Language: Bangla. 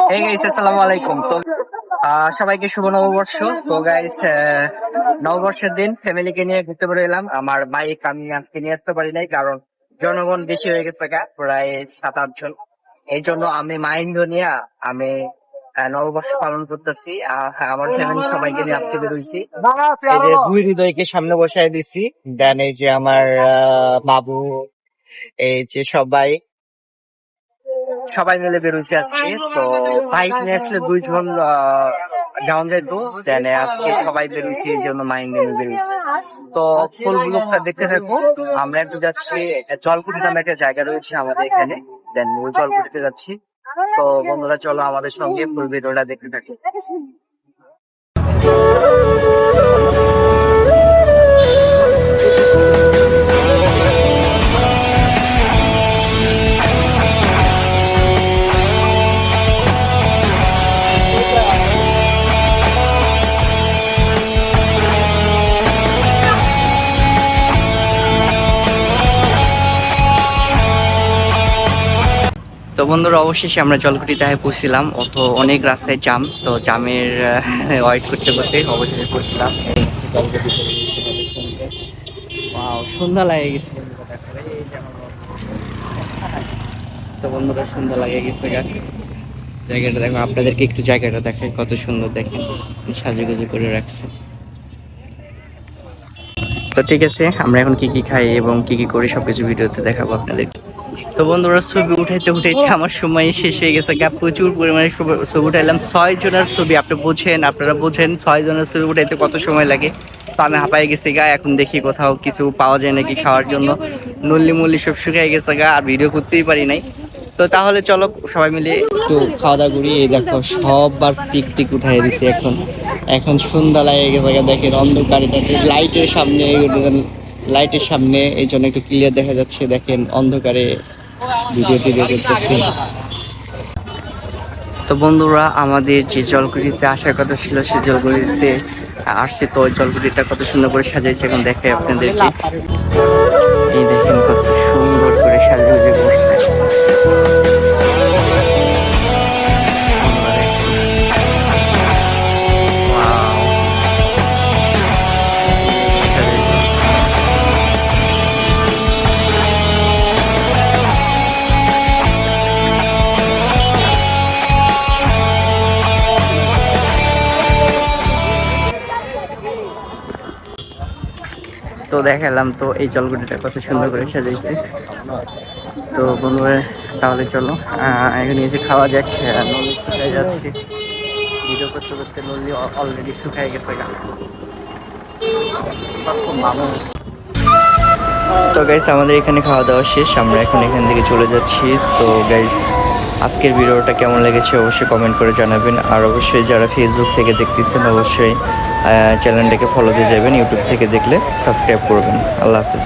এই গাইস আসসালামু আলাইকুম। তো সবাইকে শুভ নববর্ষ। তো গাইস নববর্ষের দিন ফ্যামিলিকে নিয়ে ঘুরতে বের এলাম। আমার বাইক আমি আজকে নিয়ে আসতে পারি নাই, কারণ জনগণ বেশি হয়ে গেছে প্রায় 7-8 জন। এই জন্য আমি মাইন্ড নিয়ে আমি নববর্ষ পালন করতেছি। আমার ফ্যামিলি সবাইকে নিয়ে আজকে বেরোইছি। এই যে দুই হৃদয়কে সামনে বসাই দিছি, দেন এই যে আমার বাবু, এই যে সবাই সবাই মিলে বেরোইছি আজকে। তো বাইক নিয়ে আসলে 2 জন ডাউন যেত, দেন আজকে সবাই বেরোইছি এই জন্য মাইন্ড নিয়ে বেরোইছি। তো ফুল ব্লগটা দেখতে থাকবো। আমরা একটু যাচ্ছি জলকুটি নামে একটা জায়গা রয়েছে আমাদের এখানে, দেন ওই জলকুটিতে যাচ্ছি। তো বন্ধুরা চলো আমাদের সঙ্গে ফুল ভিডিওটা দেখতে থাকি। তো বন্ধুরা অবশেষে আমরা জলকুটিতে পৌঁছলাম। অনেক রাস্তায় জাম, তো জামের ওয়েট করতে করতে অবশেষে পৌঁছলাম। সন্ধ্যা লাগে গেছে বন্ধুরা, তো বন্ধুরা সন্ধ্যা লাগে গেছে। জায়গাটা দেখো, আপনাদেরকে একটু জায়গাটা দেখায়, কত সুন্দর দেখেন, সাজুগুজু করে রাখছে। তো ঠিক আছে, আমরা এখন কি কি খাই এবং কি কি করি সবকিছু ভিডিওতে দেখাবো আপনাদেরকে। তো বন্ধুরা ছবি উঠাইতে উঠাইতে আমার সময় শেষ হয়ে গেছে। প্রচুর পরিমাণে ছবি উঠাইলাম। 6 জনের ছবি, আপনারা বোঝেন 6 জনের ছবি উঠাইতে কত সময় লাগে। তো আমি হাঁপাই গেছি এখন দেখি কোথাও কিছু পাওয়া যায় নাকি খাওয়ার জন্য। নল্লি মল্লি সব শুকিয়ে গেছে আর ভিডিও করতেই পারি নাই। তো তাহলে চলো সবাই মিলে একটু খাওয়া দাওয়া করি। এই দেখো সববার টিক টিক উঠাই দিছি। এখন সন্ধ্যা লাগে গেছে দেখেন, অন্ধকার, লাইটের সামনে এই জন্য একটু ক্লিয়ার দেখা যাচ্ছে। দেখেন অন্ধকারে ভিডিও করতেছি। তো বন্ধুরা আমাদের যে জলকুটিতে আসার কথা ছিল সে জলকুটিতে আসছে। তো ওই জলকুটিটা কত সুন্দর করে সাজাইছে এখন দেখাই আপনাদেরকে। এই দেখেন কত সুন্দর করে সাজিয়ে বসছে। তো দেখালাম তো এই জলকুটিটা কত সুন্দর করে সাজাইছে। তো বন্ধুরা তাহলে চলো এখানে এসে খাওয়া যাক। নলি শুকাই যাচ্ছে, ভিডিও করতে করতে নলি অলরেডি শুকাই গেছে। তো গাইস আমাদের এখানে খাওয়া দাওয়া শেষ, আমরা এখন এখান থেকে চলে যাচ্ছি। তো গাইস আজকের ভিডিওটা কেমন লেগেছে অবশ্যই কমেন্ট করে জানাবেন। আর অবশ্যই যারা ফেসবুক থেকে দেখতেছেন অবশ্যই চ্যানেলটাকে ফলো দিয়ে যাবেন, ইউটিউব থেকে দেখলে সাবস্ক্রাইব করবেন। আল্লাহ হাফেজ।